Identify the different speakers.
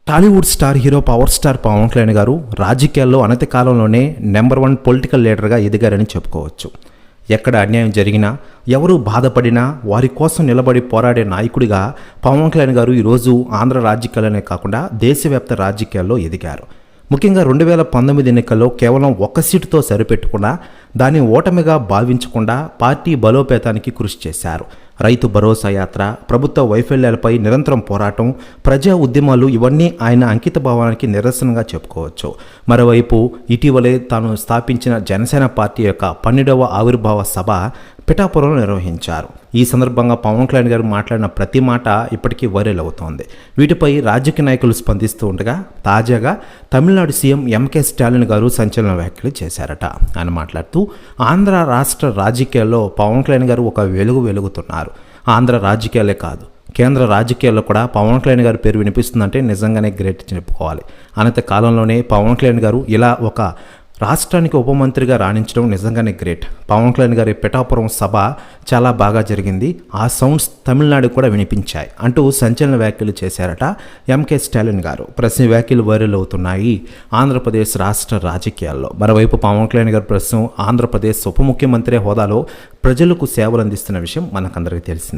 Speaker 1: Tollywood star hero power star Pawan Kalyan గారు రాజకీయాల్లో అనతి కాలంలోనే నెంబర్ 1 పొలిటికల్ లీడర్గా ఎదిగారని చెప్పుకోవచ్చు. ఎక్కడ అన్యాయం జరిగినా, ఎవరు బాధపడినా వారి కోసం నిలబడి పోరాడే నాయకుడిగా పవన్ కళ్యాణ్ గారు ఈరోజు ఆంధ్ర రాజకీయాలనే కాకుండా దేశవ్యాప్త రాజకీయాల్లో ఎదిగారు. ముఖ్యంగా 2019 ఎన్నికల్లో కేవలం ఒక్క సీటుతో సరిపెట్టకుండా దాన్ని ఓటమిగా భావించకుండా పార్టీ బలోపేతానికి కృషి చేశారు. రైతు భరోసా యాత్ర, ప్రభుత్వ వైఫల్యాలపై నిరంతరం పోరాటం, ప్రజా ఉద్యమాలు ఇవన్నీ ఆయన అంకిత భావానికి నిరసనగా చెప్పుకోవచ్చు. మరోవైపు ఇటీవలే తాను స్థాపించిన జనసేన పార్టీ యొక్క 12వ ఆవిర్భావ సభ పిఠాపురంలో నిర్వహించారు. ఈ సందర్భంగా పవన్ కళ్యాణ్ గారు మాట్లాడిన ప్రతి మాట ఇప్పటికీ వైరల్ అవుతోంది. వీటిపై రాజకీయ నాయకులు స్పందిస్తూ ఉండగా తాజాగా తమిళనాడు సీఎం ఎంకే స్టాలిన్ గారు సంచలన వ్యాఖ్యలు చేశారట. ఆయన మాట్లాడుతూ ఆంధ్ర రాష్ట్ర రాజకీయాల్లో పవన్ కళ్యాణ్ గారు ఒక వెలుగు వెలుగుతున్నారు. ఆంధ్ర రాజకీయాలే కాదు, కేంద్ర రాజకీయాల్లో కూడా పవన్ కళ్యాణ్ గారి పేరు వినిపిస్తుందంటే నిజంగానే గ్రేట్ చెప్పుకోవాలి. అనంత కాలంలోనే పవన్ కళ్యాణ్ గారు ఇలా ఒక రాష్ట్రానికి ఉప మంత్రిగా రాణించడం నిజంగానే గ్రేట్. పవన్ కళ్యాణ్ గారి పిఠాపురం సభ చాలా బాగా జరిగింది, ఆ సౌండ్స్ తమిళనాడు కూడా వినిపించాయి అంటూ సంచలన వ్యాఖ్యలు చేశారట ఎంకే స్టాలిన్ గారు. ప్రశ్న వ్యాఖ్యలు వైరల్ అవుతున్నాయి ఆంధ్రప్రదేశ్ రాష్ట్ర రాజకీయాల్లో. మరోవైపు పవన్ కళ్యాణ్ గారు ప్రస్తుతం ఆంధ్రప్రదేశ్ ఉప ముఖ్యమంత్రి హోదాలో ప్రజలకు సేవలు అందిస్తున్న విషయం మనకందరికీ తెలిసింది.